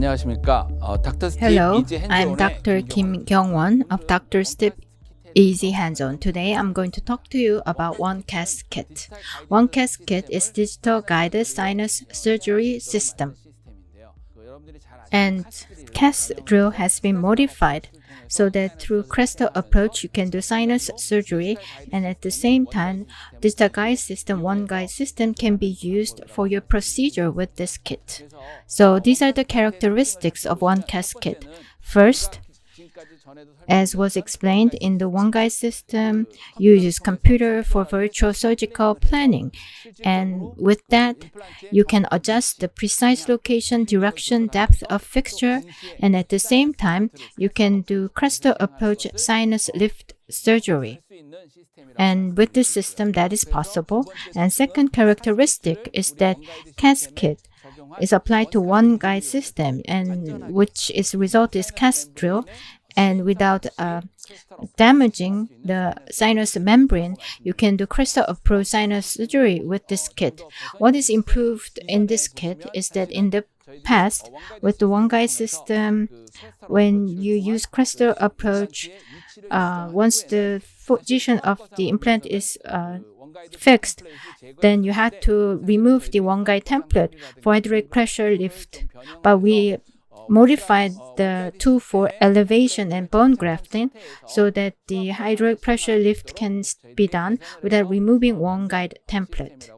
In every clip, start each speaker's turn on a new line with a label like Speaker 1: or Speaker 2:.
Speaker 1: 안녕하십니까. 닥터 스팁
Speaker 2: Hello,
Speaker 1: 이지
Speaker 2: I'm
Speaker 1: 핸즈온의
Speaker 2: Dr. Kim Kyung-won of Dr. Step Easy Hands-On. Today, I'm going to talk to you about OneCAS KIT. OneCAS KIT is digital guided sinus surgery system. And CAS drill has been modified so that through crystal approach you can do sinus surgery, and at the same time digital guide system, OneGuide system can be used for your procedure with this kit. So these are the characteristics of OneCAS KIT. First, as was explained in the OneGuide system, you use computer for virtual surgical planning, and with that, you can adjust the precise location, direction, depth of fixture, and at the same time, you can do crystal approach sinus lift surgery. And with this system, that is possible. And second characteristic is that CAS KIT is applied to OneGuide system, and which is result is CAS drill. And without damaging the sinus membrane, you can do crystal approach sinus surgery with this kit. What is improved in this kit is that in the past, with the OneGuide system, when you use crystal approach, once the position of the implant is fixed, then you had to remove the OneGuide template for hydraulic pressure lift. But we modified the tool for elevation and bone grafting so that the hydraulic pressure lift can be done without removing OneGuide template.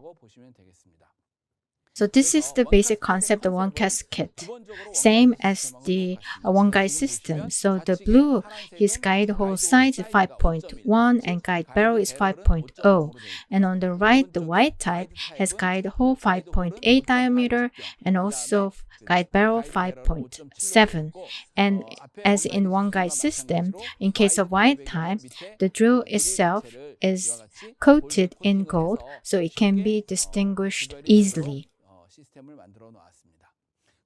Speaker 2: So this is the basic concept of OneCAS KIT, same as the OneGuide system. So the blue, his guide hole size is 5.1 and guide barrel is 5.0. And on the right, the white type has guide hole 5.8 diameter and also guide barrel 5.7. And as in OneGuide system, in case of white type, the drill itself is coated in gold so it can be distinguished easily.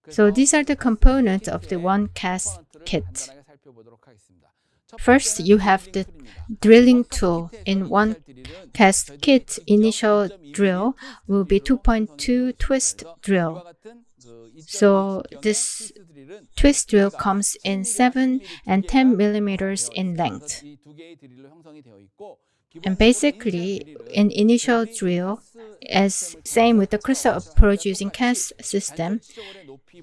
Speaker 2: So these are the components of the OneCAS KIT. First, you have the drilling tool. In OneCAS KIT, initial drill will be 2.2 twist drill. So this twist drill comes in 7 and 10 millimeters in length. And basically, in initial drill, as same with the crystal approach using CAS system,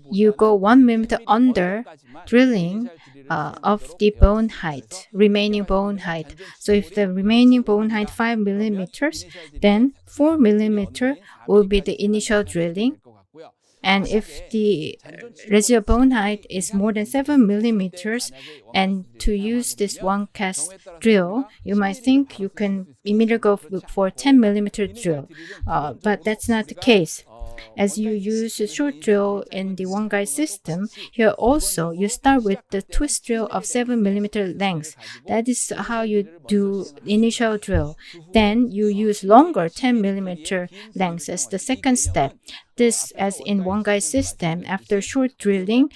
Speaker 2: you go 1 millimeter under drilling of the bone height, remaining bone height. So if the remaining bone height 5 millimeters, then 4 millimeter will be the initial drilling. And if the residual bone height is more than 7 millimeters, and to use this OneCAS drill, you might think you can immediately go for 10 millimeter drill, but that's not the case. As you use a short drill in the OneGuide system, here also you start with the twist drill of 7 millimeter length. That is how you do initial drill. Then you use longer 10 millimeter length as the second step. This, as in OneGuide system, after short drilling,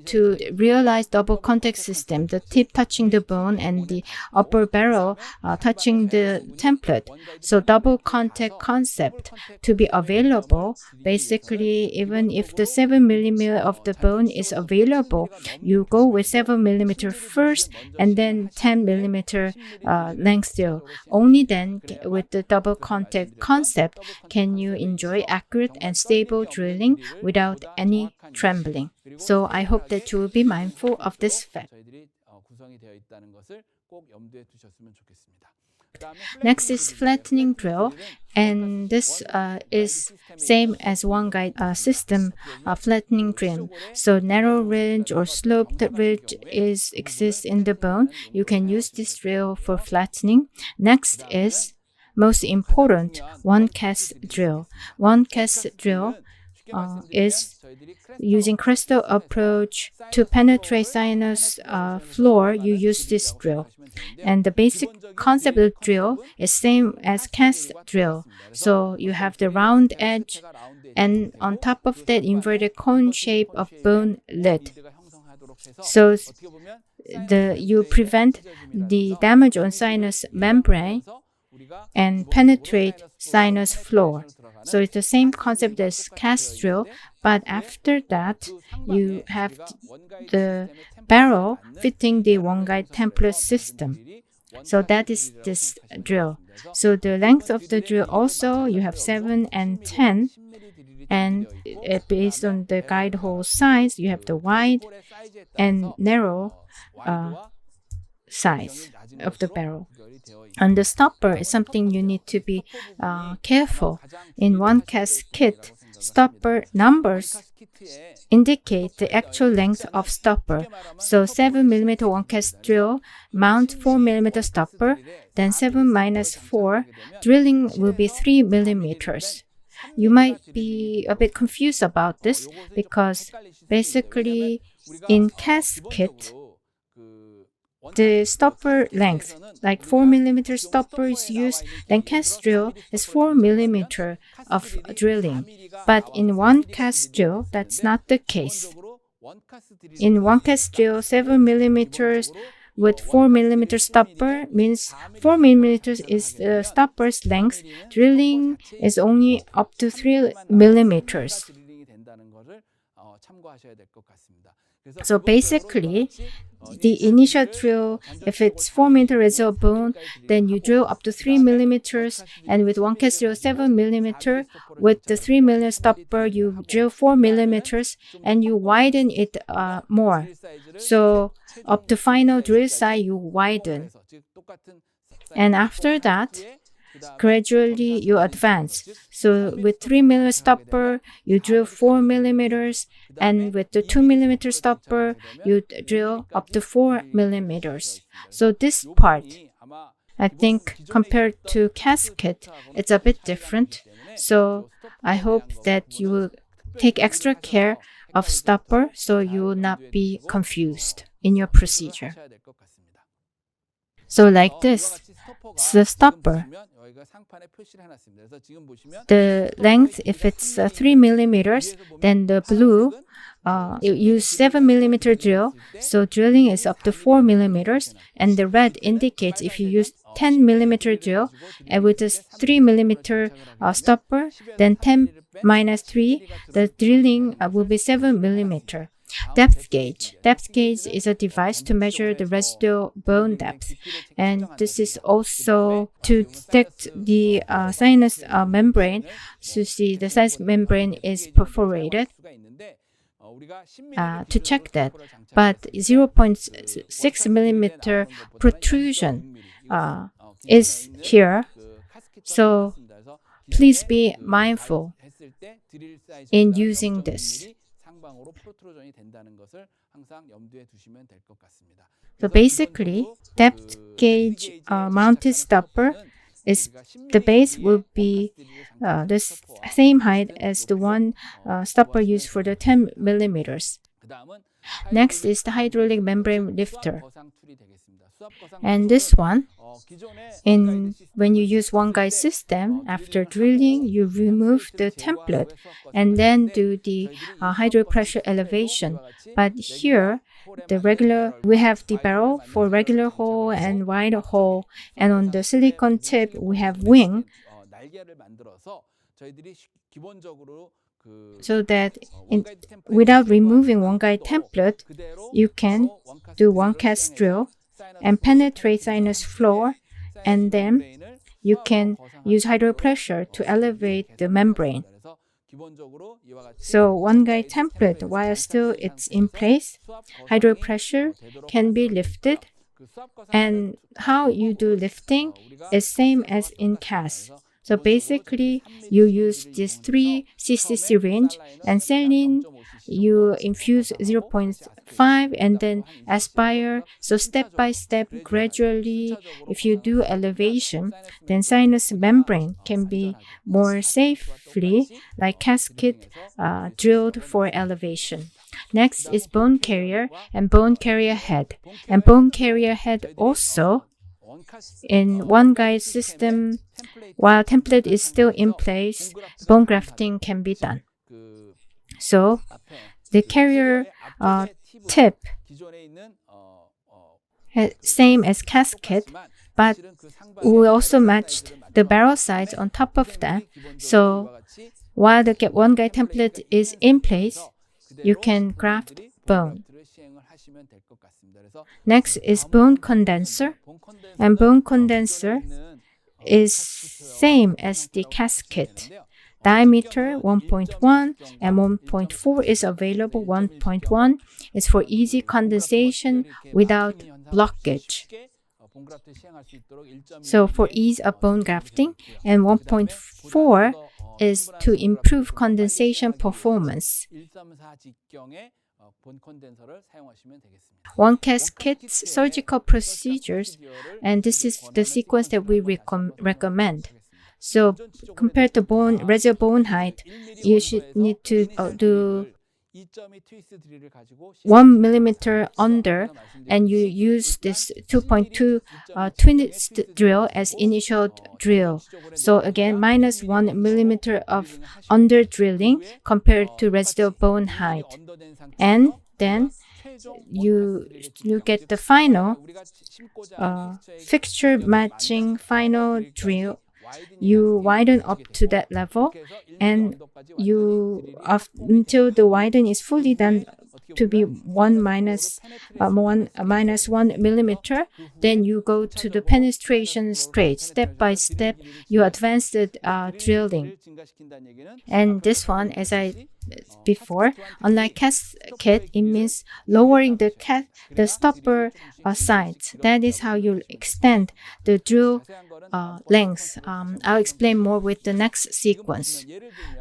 Speaker 2: to realize double contact system, the tip touching the bone and the upper barrel touching the template. So double contact concept to be available, basically even if the 7 millimeter of the bone is available, you go with 7 millimeter first and then 10 millimeter length drill. Only then with the double contact concept can you enjoy accurate and stable drilling without any trembling. So I hope that you will be mindful of this fact. Next is flattening drill, and this is same as OneGuide system flattening drill. So narrow ridge or sloped ridge exists in the bone. You can use this drill for flattening. Next is most important, OneCAS drill. OneCAS drill is using crystal approach to penetrate sinus floor. You use this drill, and the basic concept of drill is same as CAS drill. So you have the round edge, and on top of that inverted cone shape of bone lid. So you prevent the damage on sinus membrane and penetrate sinus floor. So it's the same concept as CAS drill, But after that, you have the barrel fitting the OneGuide template system. So that is this drill. So the length of the drill also, you have 7 and 10. And based on the guide hole size, you have the wide and narrow size of the barrel. And the stopper is something you need to be careful. In OneCAS kit, stopper numbers indicate the actual length of stopper. So 7mm OneCAS drill, mount 4mm stopper, then 7 minus 4, drilling will be 3mm. You might be a bit confused about this because basically in CAS kit, the stopper length, like 4mm stopper is used, then CAS drill is 4mm of drilling. But in OneCAS drill, that's not the case. In OneCAS drill, 7mm with 4mm stopper means 4mm is the stopper's length. Drilling is only up to 3mm. So basically, the initial drill, if it's 4mm residual bone, then you drill up to 3mm, and with OneCAS drill 7mm, with the 3mm stopper, you drill 4mm, and you widen it more. So up to final drill side, you widen. And after that, gradually you advance. So with 3mm stopper, you drill 4mm, and with the 2mm stopper, you drill up to 4mm. So this part, I think compared to CAS kit, it's a bit different. So I hope that you will take extra care of stopper so you will not be confused in your procedure. So like this, the stopper. The length, if it's 3mm, then the blue, you use 7mm drill, so drilling is up to 4mm, and the red indicates if you use 10mm drill, and with this 3mm stopper, then 10 minus 3, the drilling will be 7mm. Depth gauge. Depth gauge is a device to measure the residual bone depth. And this is also to detect the sinus membrane. So see, the sinus membrane is perforated to check that. But 0.6 millimeter protrusion is here. So please be mindful in using this. So basically, depth gauge mounted stopper is the base will be the same height as the one stopper used for the 10mm. Next is the hydraulic membrane lifter. And this one, when you use OneGuide system, after drilling, you remove the template and then do the hydraulic pressure elevation. But here, we have the barrel for regular hole and wide hole, and on the silicone tip, we have wing. So that without removing OneGuide template, you can do OneCAS drill and penetrate sinus floor, and then you can use hydraulic pressure to elevate the membrane. So OneGuide template, while still it's in place, hydraulic pressure can be lifted, and how you do lifting is same as in CAS. So basically, you use this 3cc syringe and saline, you infuse 0.5 and then aspire. So step by step, gradually, if you do elevation, then sinus membrane can be more safely, like CAS kit, drilled for elevation. Next is bone carrier and bone carrier head. And bone carrier head also, in OneGuide system, while template is still in place, bone grafting can be done. So the carrier tip, same as CAS kit, but we also matched the barrel sides on top of that. So While the one guide template is in place, you can graft bone. Next is bone condenser, and bone condenser is same as the CAS kit. Diameter 1.1 and 1.4 is available. 1.1 is for easy condensation without blockage. So for ease of bone grafting, and 1.4 is to improve condensation performance. OneCAS KIT Surgical Procedures, and this is the sequence that we recommend. So compared to residual bone height, you should need to do 1 millimeter under, and you use this 2.2 twist drill as initial drill. So again, minus 1 millimeter of under drilling compared to residual bone height. And then you get the final fixture matching final drill. You widen up to that level, and until the widen is fully done to be 1 minus 1 millimeter, then you go to the penetration stage. Step by step, you advance the drilling. And this one, as I before, unlike CAS kit, it means lowering the stopper size. That is how you extend the drill length. I'll explain more with the next sequence.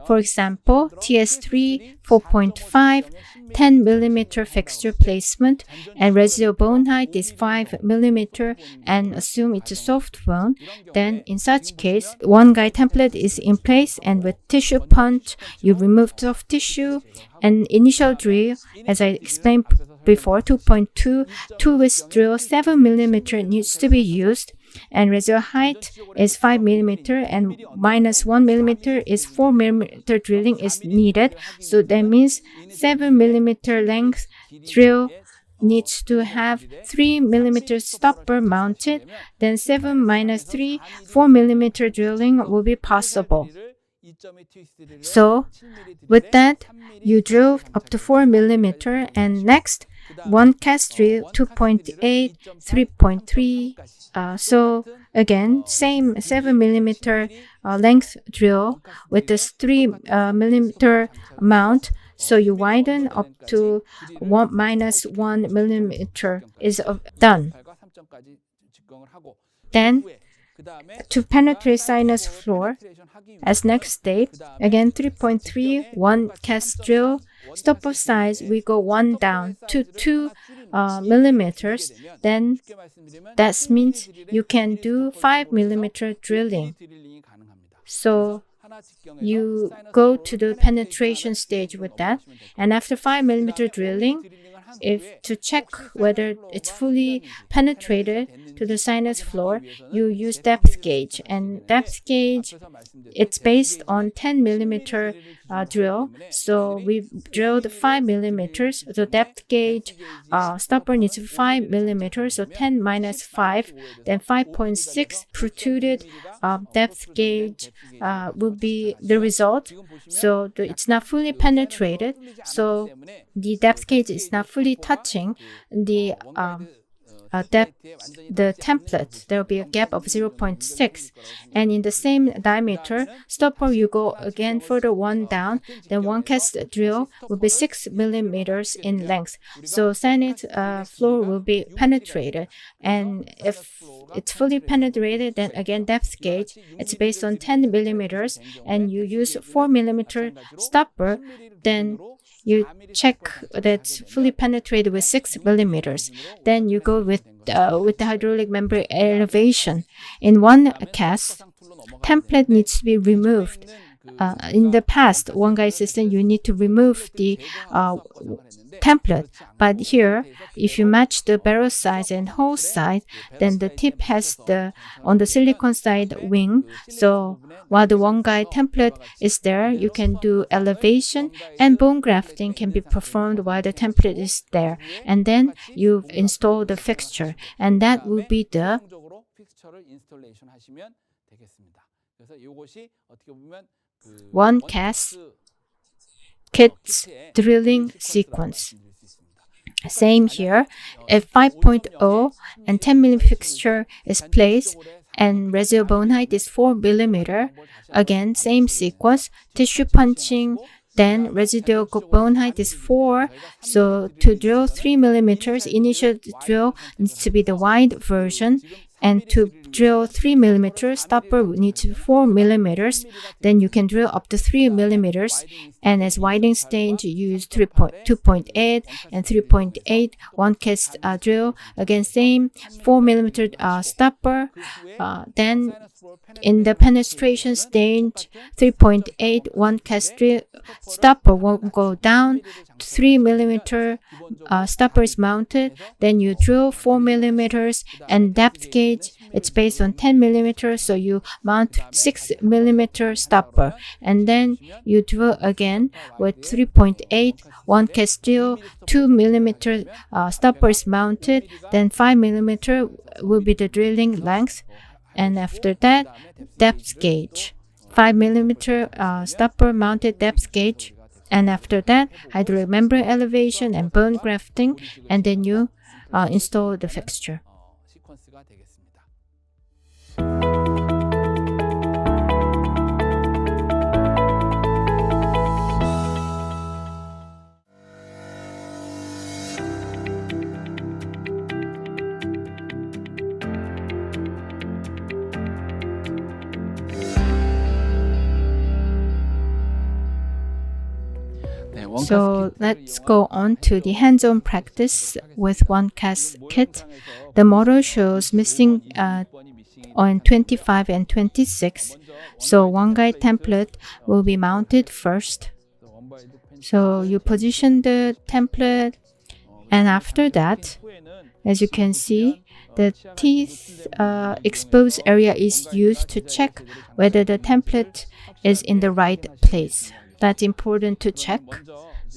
Speaker 2: For example, TS3 4.5 10 millimeter fixture placement, and residual bone height is 5 millimeter, and assume it's a soft bone. Then in such case, one guide template is in place, and with tissue punch, you remove soft tissue, and initial drill, as I explained before, 2.2 two-width drill 7 millimeter needs to be used, and residual height is 5 millimeter, and minus 1 millimeter is 4 millimeter drilling is needed. So that means 7 millimeter length drill needs to have 3 millimeter stopper mounted. Then 7 minus 3, 4 millimeter drilling will be possible. So with that, you drill up to 4 millimeter, and next OneCAS drill 2.8, 3.3. So again, same 7 millimeter length drill with this 3 millimeter mount. So you widen up to minus 1 millimeter is done. Then to penetrate sinus floor, as next step, again 3.3, OneCAS drill. Stopper size, we go 1 down to 2 millimeters. Then that means you can do 5 millimeter drilling. So you go to the penetration stage with that, and after 5 millimeter drilling, if to check whether it's fully penetrated to the sinus floor, you use depth gauge, and depth gauge, it's based on 10 millimeter drill. So we drilled 5 millimeters. The depth gauge stopper needs 5 millimeters, so 10 minus 5, then 5.6 protruded depth gauge will be the result. So it's not fully penetrated, so the depth gauge is not fully touching the template. There will be a gap of 0.6, and in the same diameter stopper, you go again further 1 down. Then OneCAS drill will be 6 millimeters in length, so sinus floor will be penetrated. And if it's fully penetrated, then again depth gauge, it's based on 10 millimeters, and you use 4 millimeter stopper. Then you check that's fully penetrated with 6 millimeters. Then you go with the hydraulic membrane elevation. In OneCAS, template needs to be removed. In the past, one guide system, you need to remove the template, but here, if you match the barrel size and hole size, then the tip has on the silicone side wing. So while the one guide template is there, you can do elevation, and bone grafting can be performed while the template is there, and then you install the fixture, and that will be the OneCAS KIT drilling sequence. Same here. If 5.0 and 10 mm fixture is placed and residual bone height is 4 mm, again same sequence, tissue punching, then residual bone height is 4. So to drill 3 mm, initial drill needs to be the wide version, and to drill 3 mm, stopper needs to be 4 mm. Then you can drill up to 3 mm, and as widening stage, you use 2.8 and 3.8 OneCAS drill. Again, same 4 mm stopper. Then in the penetration stage, 3.8 OneCAS drill stopper will go down. 3 mm stopper is mounted. Then you drill 4 mm, and depth gauge, it's based on 10 mm, so you mount 6 mm stopper, and then you drill again with 3.8 OneCAS drill. 2 mm stopper is mounted. Then 5 mm will be the drilling length, and after that, depth gauge, 5 mm stopper mounted depth gauge, and after that, hydraulic membrane elevation and bone grafting, and then you install the fixture. So let's go on to the hands-on practice with OneCAS KIT. The model shows missing on 25 and 26. So one guide template will be mounted first. So you position the template, and after that, as you can see, the teeth exposed area is used to check whether the template is in the right place. That's important to check.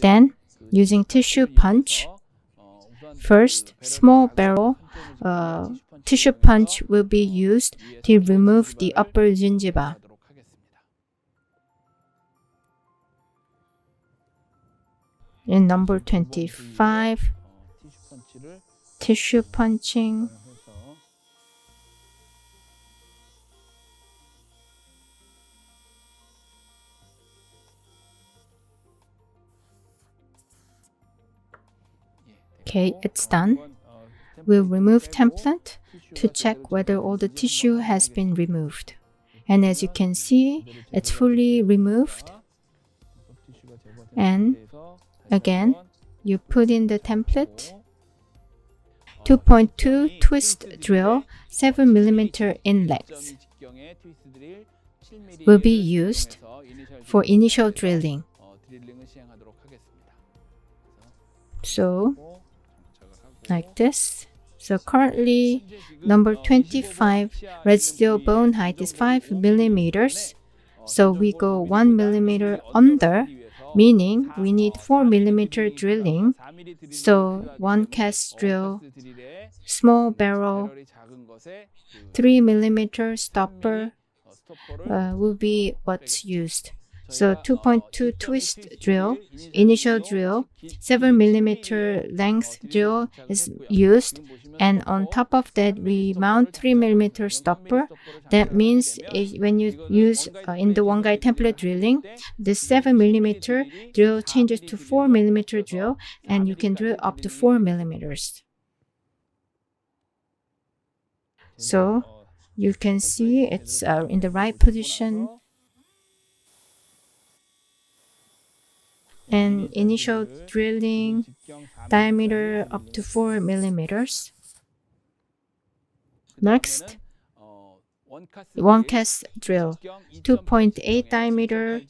Speaker 2: Then, using tissue punch, first, small barrel tissue punch will be used to remove the upper gingiva. In number 25, tissue punching. Okay, it's done. We'll remove template to check whether all the tissue has been removed. And as you can see, it's fully removed. And again, you put in the template. 2.2 twist drill, 7 mm in length, will be used for initial drilling. So, like this. So currently, number 25 residual bone height is 5 mm. So we go 1 mm under, meaning we need 4 mm drilling. So OneCAS drill, small barrel, 3 mm stopper will be what's used. So 2.2 twist drill, initial drill, 7 mm length drill is used, and on top of that we mount 3 mm stopper. That means when you use in the one guide template drilling, the 7 mm drill changes to 4 mm drill, and you can drill up to 4 mm. So you can see it's in the right position. And initial drilling, diameter up to 4 mm. Next, OneCAS drill, 2.8 diameter,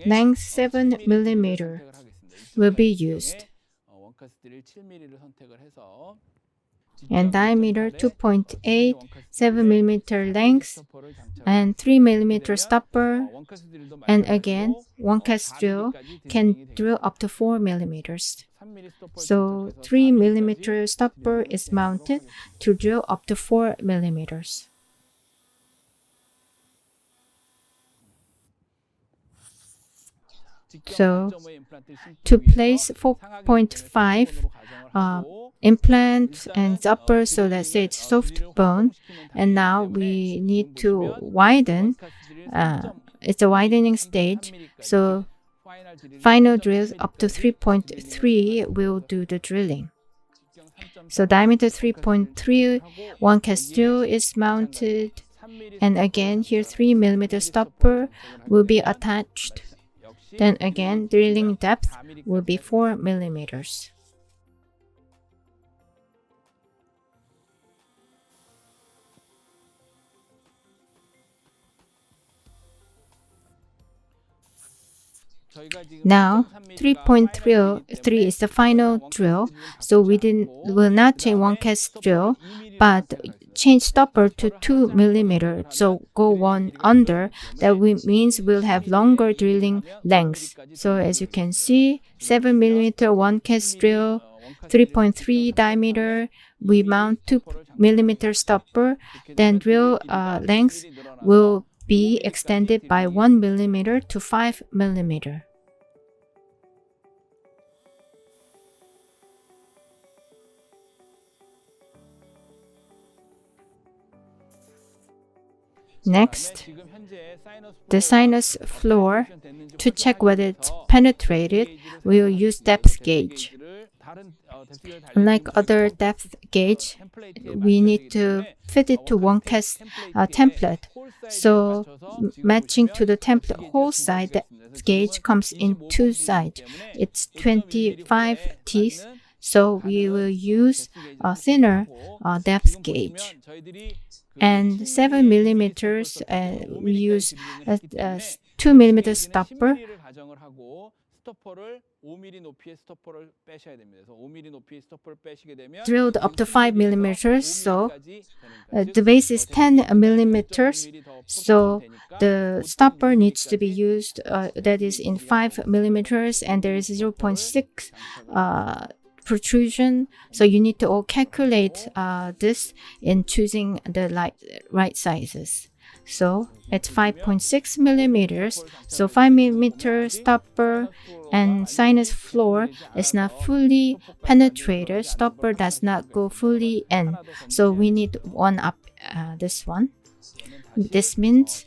Speaker 2: length 7 mm will be used. And diameter 2.8, 7 mm length, and 3 mm stopper. And again, OneCAS drill can drill up to 4 mm. So 3 mm stopper is mounted to drill up to 4 mm. So to place 4.5 implant and it's upper, so let's say it's soft bone, and now we need to widen. It's a widening stage, so final drills up to 3.3 will do the drilling. So diameter 3.3, OneCAS drill is mounted, and again here 3 mm stopper will be attached. Then again drilling depth will be 4 mm. Now 3.3 is the final drill, so we will not change OneCAS drill, but change stopper to 2 mm. So go one under. That means we'll have longer drilling lengths. So as you can see, 7 mm OneCAS drill, 3.3 diameter. We mount 2 mm stopper. Then drill length will be extended by 1 mm to 5 mm. Next, the sinus floor. To check whether it's penetrated, we will use depth gauge. Unlike other depth gauge, we need to fit it to OneCAS template. So matching to the template hole side, depth gauge comes in two sides. It's 25 teeth, so we will use a thinner depth gauge. And 7 millimeters, we use a 2 mm stopper. Drilled up to 5 millimeters, so the base is 10 millimeters, so the stopper needs to be used that is in 5 millimeters, and there is 0.6 protrusion, so you need to all calculate this in choosing the right sizes. So it's 5.6 millimeters, so 5 millimeter stopper, and sinus floor is not fully penetrated. Stopper does not go fully in, so we need one up this one. This means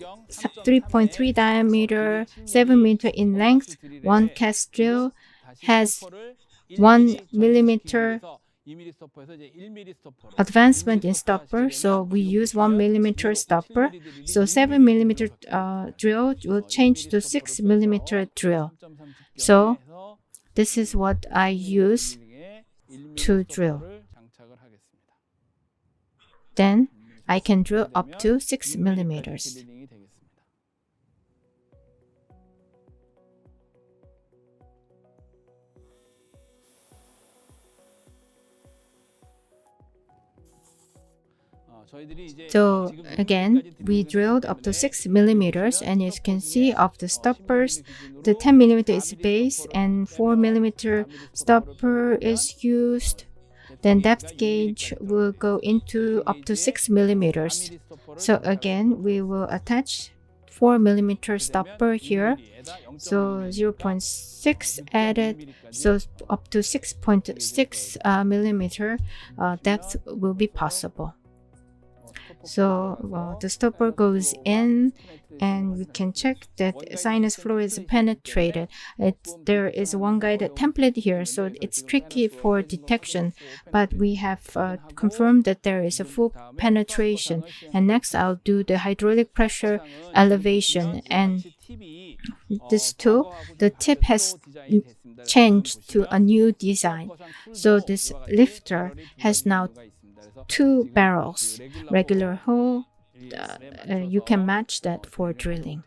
Speaker 2: 3.3 diameter, 7 meter in length. OneCAS drill has 1 millimeter advancement in stopper, so we use 1 millimeter stopper. So 7 millimeter drill will change to 6 millimeter drill. So this is what I use to drill. Then I can drill up to 6 millimeters. So again, we drilled up to 6 millimeters, and as you can see of the stoppers, the 10 millimeter is base and 4 millimeter stopper is used. Then depth gauge will go into up to 6 millimeters. So again, we will attach 4 millimeter stopper here. So 0.6 added, so up to 6.6 millimeter depth will be possible. So the stopper goes in, and we can check that sinus floor is penetrated. There is one guided template here, so it's tricky for detection, but we have confirmed that there is a full penetration. And next I'll do the hydraulic pressure elevation, and this too, the tip has changed to a new design. So this lifter has now 2 barrels, regular hole. You can match that for drilling.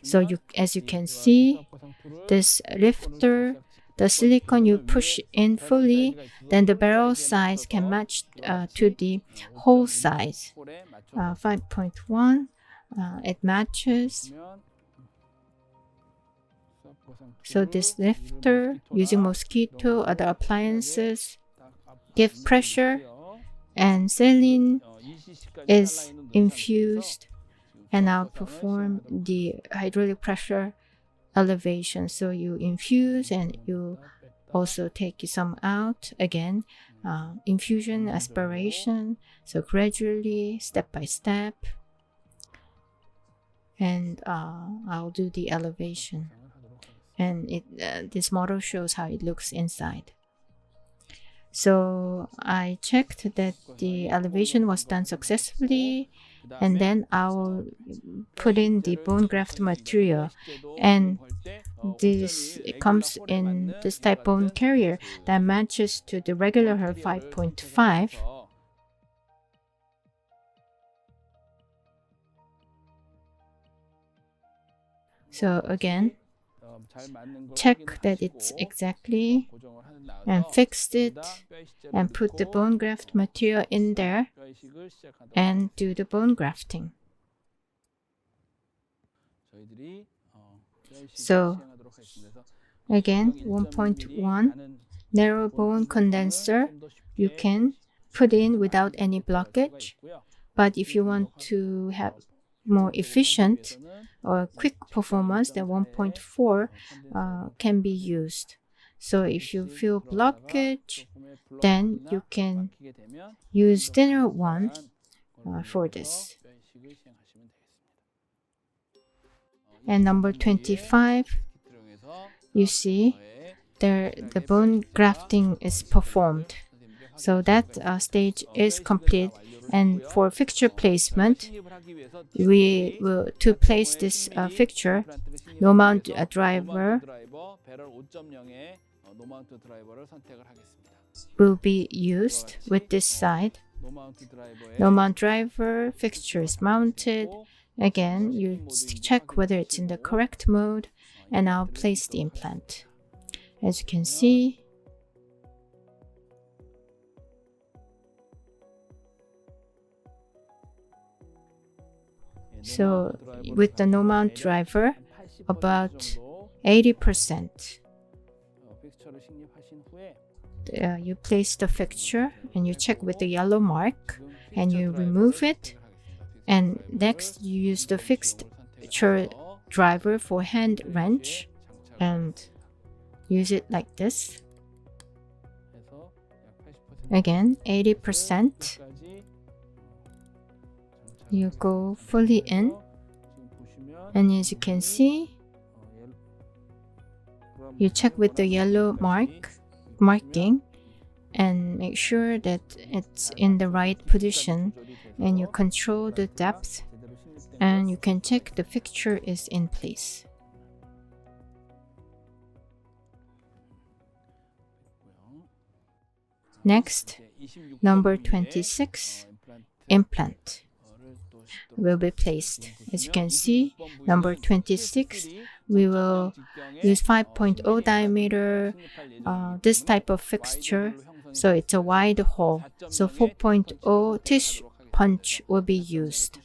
Speaker 2: So as you can see, this lifter, the silicone you push in fully, then the barrel size can match to the hole size. 5.1, it matches. So this lifter, using mosquito, other appliances, give pressure, and saline is infused and I'll perform the hydraulic pressure elevation. So you infuse and you also take some out again. Infusion, aspiration. So gradually, step by step. And I'll do the elevation. And this model shows how it looks inside. So I checked that the elevation was done successfully, and then I'll put in the bone graft material, and this comes in this type bone carrier that matches to the regular HER 5.5. So again, check that it's exactly, and fix it, and put the bone graft material in there and do the bone grafting. So again, 1.1 narrow bone condenser you can put in without any blockage, but if you want to have more efficient or quick performance, then 1.4 can be used. So if you feel blockage, then you can use thinner one for this. And number 25, you see there the bone grafting is performed. So that stage is complete. And for fixture placement, we will to place this fixture, no mount driver will be used with this side. No mount driver fixture is mounted. Again, you check whether it's in the correct mode, and I'll place the implant. As you can see, so with the no mount driver, about 80%. You place the fixture and you check with the yellow mark and you remove it. And next you use the fixture driver for hand wrench and use it like this. Again, 80%. You go fully in, and as you can see, you check with the yellow marking and make sure that it's in the right position, and you control the depth, and you can check the fixture is in place. Next, number 26, implant will be placed. As you can see, number 26, we will use 5.0 diameter, this type of fixture, so it's a wide hole. So 4.0 tissue punch will be used.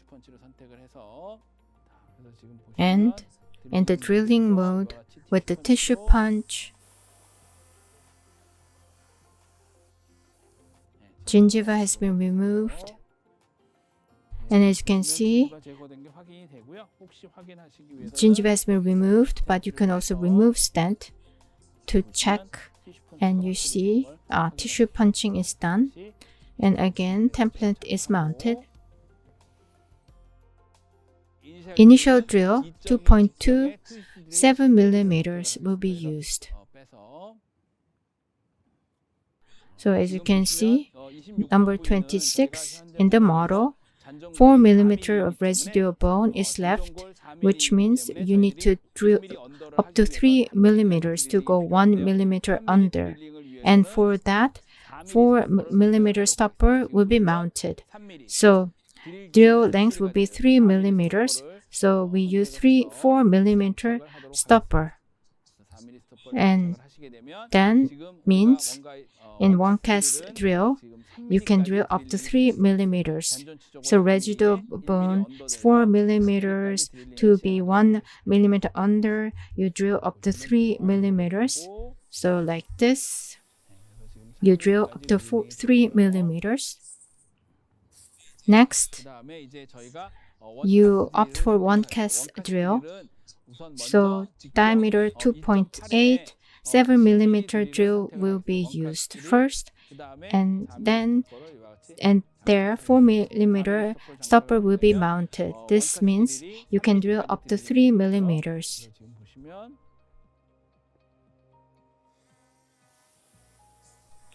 Speaker 2: And in the drilling mode with the tissue punch, gingiva has been removed. And as you can see, gingiva has been removed, but you can also remove stent to check, and you see tissue punching is done. And again, template is mounted. Initial drill 2.27 millimeters will be used. So as you can see, number 26 in the model, 4 millimeter of residual bone is left, which means you need to drill up to 3 millimeters to go 1 millimeter under. And for that, 4 millimeter stopper will be mounted. So drill length will be 3 millimeters. So we use 4 millimeter stopper. And then means in OneCAS drill, you can drill up to 3 millimeters. So residual bone is 4 millimeters. To be 1 millimeter under, you drill up to 3 millimeters. So like this, you drill up to 3 millimeters. Next, you opt for OneCAS drill. So diameter 2.8, 7 millimeter drill will be used first, and there 4 millimeter stopper will be mounted. This means you can drill up to 3 millimeters.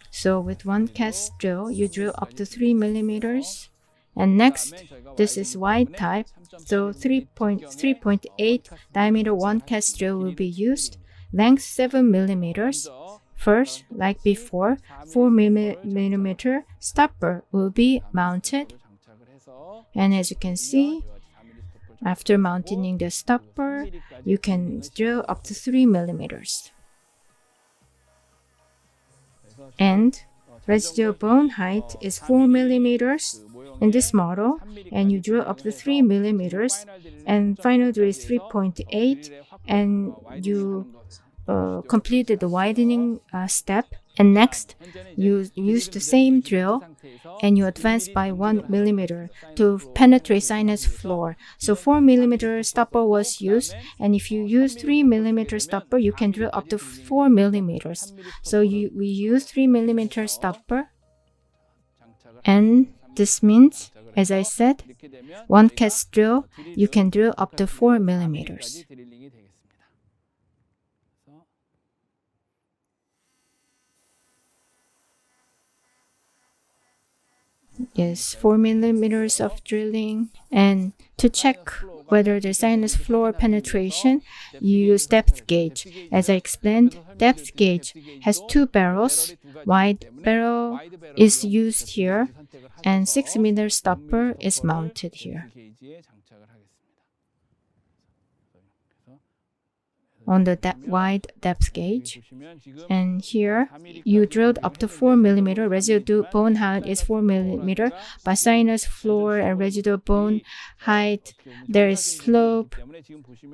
Speaker 2: So with OneCAS drill, you drill up to 3 millimeters. And next, this is wide type. So 3.8 diameter OneCAS drill will be used. Length 7 millimeters. First, like before, 4 millimeter stopper will be mounted. And as you can see, after mounting the stopper, you can drill up to 3 millimeters. And residual bone height is 4 millimeters in this model, and you drill up to 3 millimeters, and final drill is 3.8, and you completed the widening step. And next, you use the same drill and you advance by 1 millimeter to penetrate sinus floor. So 4 millimeter stopper was used, and if you use 3 millimeter stopper, you can drill up to 4 millimeters. So we use 3 millimeter stopper, and this means, as I said, OneCAS drill, you can drill up to 4 millimeters. Yes, 4 millimeters of drilling. And to check whether the sinus floor penetration, you use depth gauge. As I explained, depth gauge has 2 barrels. Wide barrel is used here, and 6 millimeter stopper is mounted here on the wide depth gauge. And here you drilled up to 4 millimeter. Residual bone height is 4 millimeter. By sinus floor and residual bone height, there is slope,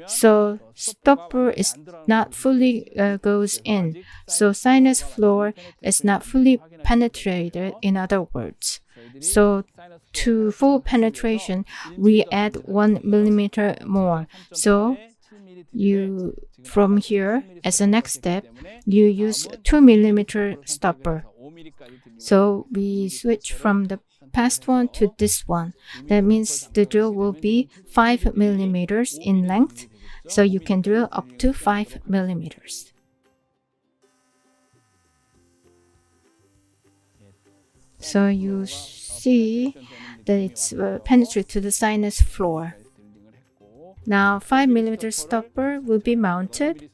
Speaker 2: so stopper is not fully goes in. So sinus floor is not fully penetrated, in other words. So to full penetration, we add 1 millimeter more. So you, from here, as a next step, you use 2 millimeter stopper. So we switch from the past one to this one. That means the drill will be 5 millimeters in length. So you can drill up to 5 millimeters. So you see that it's penetrate to the sinus floor. Now 5 millimeter stopper will be mounted.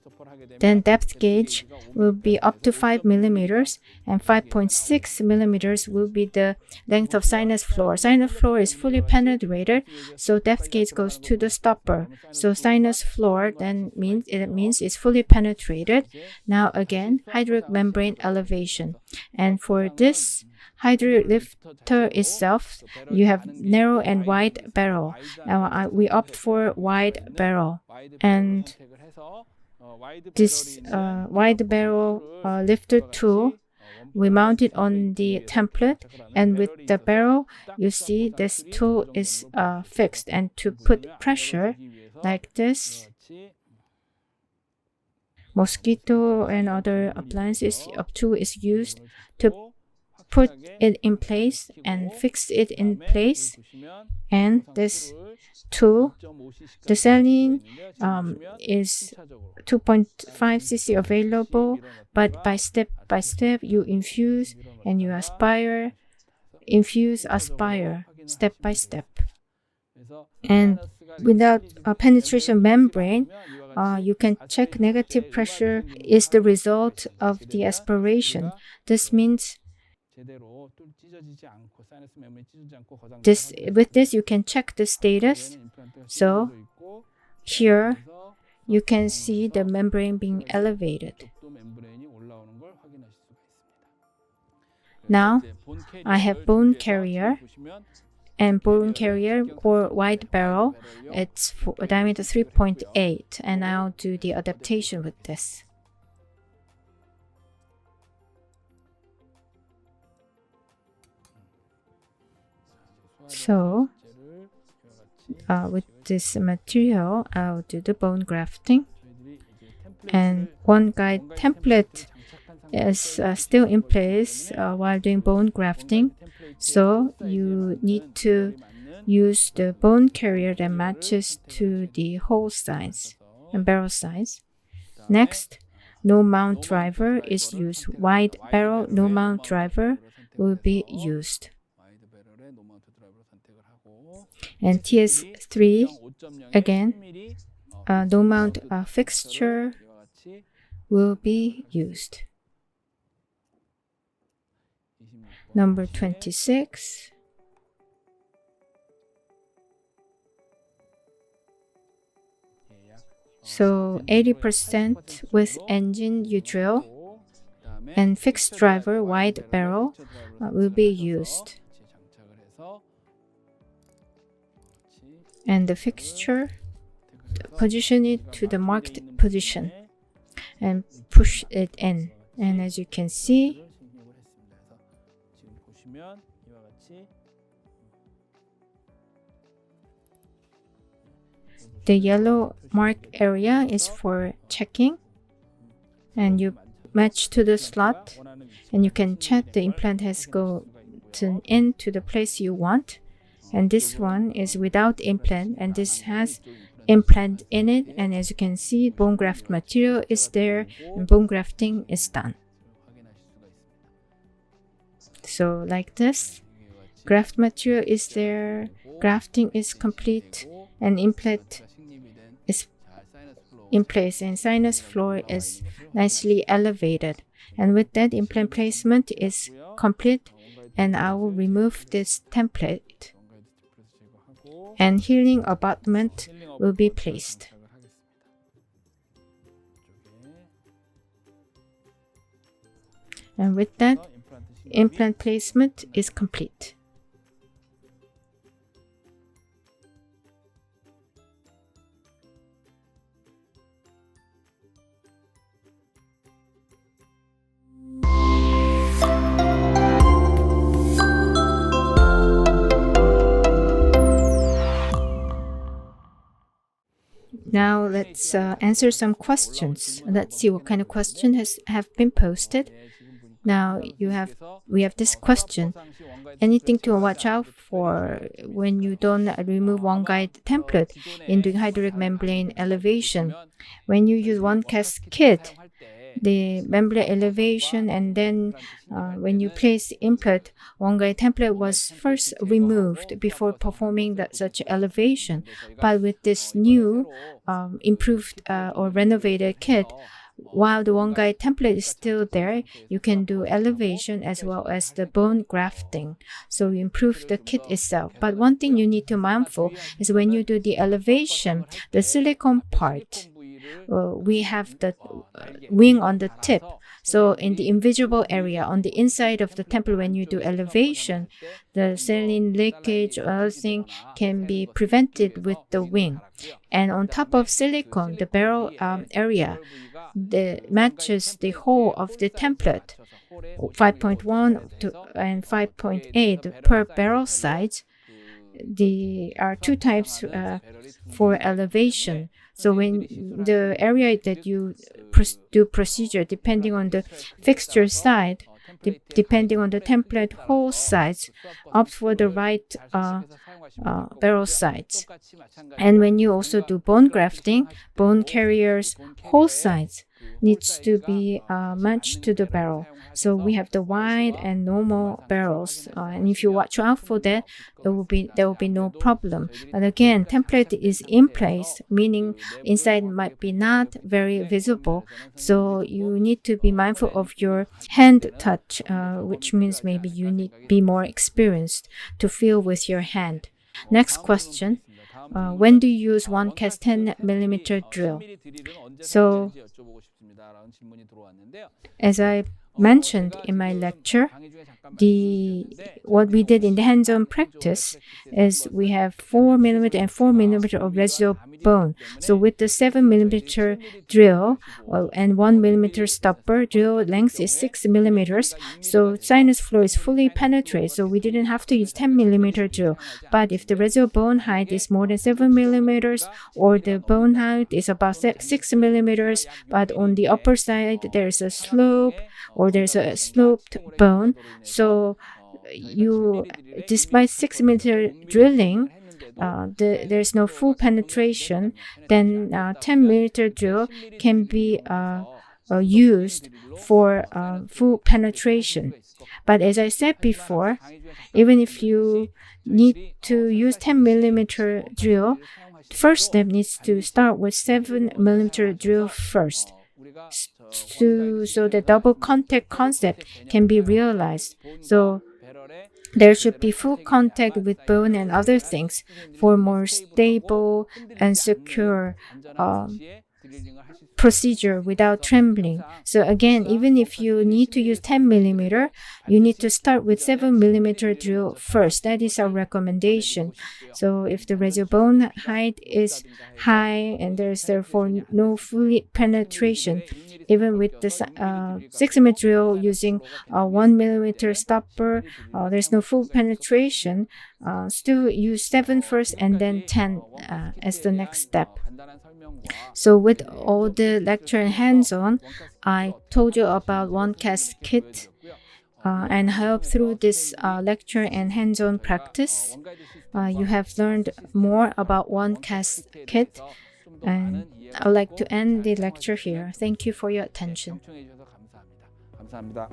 Speaker 2: Then depth gauge will be up to 5 millimeters, and 5.6 millimeters will be the length of sinus floor. Sinus floor is fully penetrated, so depth gauge goes to the stopper. So sinus floor then means it's fully penetrated. Now again, hydraulic membrane elevation. And for this hydraulic lifter itself, you have narrow and wide barrel. Now we opt for wide barrel, and this wide barrel lifter tool, we mount it on the template, and with the barrel, you see this tool is fixed, and to put pressure like this, mosquito and other appliances tool is used to put it in place and fix it in place. And this tool, the saline is 2.5 cc available, but by step you infuse and you aspire, infuse, aspire, step by step. And without a penetration membrane, you can check negative pressure is the result of the aspiration. This means with this you can check the status. So here you can see the membrane being elevated. Now I have bone carrier, and bone carrier or wide barrel, it's for a diameter 3.8, and I'll do the adaptation with this. So with this material, I'll do the bone grafting. And OneCAS template is still in place while doing bone grafting. So you need to use the bone carrier that matches to the hole size and barrel size. Next, no mount driver is used. Wide barrel no mount driver will be used. And TS3, again, no mount fixture will be used. Number 26. So 80% with engine you drill, and fixed driver wide barrel will be used. And the fixture, position it to the marked position and push it in. And as you can see, the yellow mark area is for checking, and you match to the slot, and you can check the implant has gotten into the place you want. And this one is without implant, and this has implant in it. And as you can see, bone graft material is there, and bone grafting is done. So like this, graft material is there, grafting is complete, and implant is in place, and sinus floor is nicely elevated. And with that, implant placement is complete, and I will remove this template, and healing abutment will be placed. And with that, implant placement is complete. Now let's answer some questions. Let's see what kind of question have been posted. Now we have this question. Anything to watch out for when you don't remove OneCAS template in doing hydraulic membrane elevation? When you use OneCAS kit, the membrane elevation, and then when you place implant, OneCAS template was first removed before performing such elevation. But with this new improved or renovated kit, while the OneCAS template is still there, you can do elevation as well as the bone grafting. So you improve the kit itself. But one thing you need to be mindful is when you do the elevation, the silicone part, we have the wing on the tip. So in the invisible area on the inside of the temple, when you do elevation, the saline leakage or other thing can be prevented with the wing. And on top of silicone, the barrel area matches the hole of the template, 5.1 and 5.8 per barrel size. There are two types for elevation. So when the area that you do procedure, depending on the fixture side, depending on the template hole size, opt for the right barrel size. And when you also do bone grafting, bone carriers hole size needs to be matched to the barrel. So we have the wide and normal barrels, and if you watch out for that, there will be no problem. But again, template is in place, meaning inside might be not very visible. So you need to be mindful of your hand touch, which means maybe you need to be more experienced to feel with your hand. Next question. When do you use OneCAS 10mm drill? So as I mentioned in my lecture, what we did in the hands-on practice is we have 4 millimeter and 4 millimeter of residual bone. So with the 7 millimeter drill and 1 millimeter stopper, drill length is 6 millimeters. So sinus floor is fully penetrated. So we didn't have to use 10 millimeter drill. But if the residual bone height is more than 7 millimeters, or the bone height is about 6 millimeters, but on the upper side there's a slope, or there's a sloped bone. So despite 6 millimeter drilling, there's no full penetration, then 10 millimeter drill can be used for full penetration. But as I said before, even if you need to use 10 millimeter drill, first step needs to start with 7 millimeter drill first, so the double contact concept can be realized. So there should be full contact with bone and other things for more stable and secure procedure without trembling. So again, even if you need to use 10 millimeter, you need to start with 7 millimeter drill first. That is our recommendation. So if the residual bone height is high and there's therefore no full penetration, even with the 6 millimeter drill using 1 millimeter stopper, there's no full penetration. Still use 7 first and then 10 as the next step. So with all the lecture and hands-on, I told you about OneCAS KIT, and I hope through this lecture and hands-on practice, you have learned more about OneCAS KIT. And I would like to end the lecture here. Thank you for your attention.
Speaker 3: 감사합니다.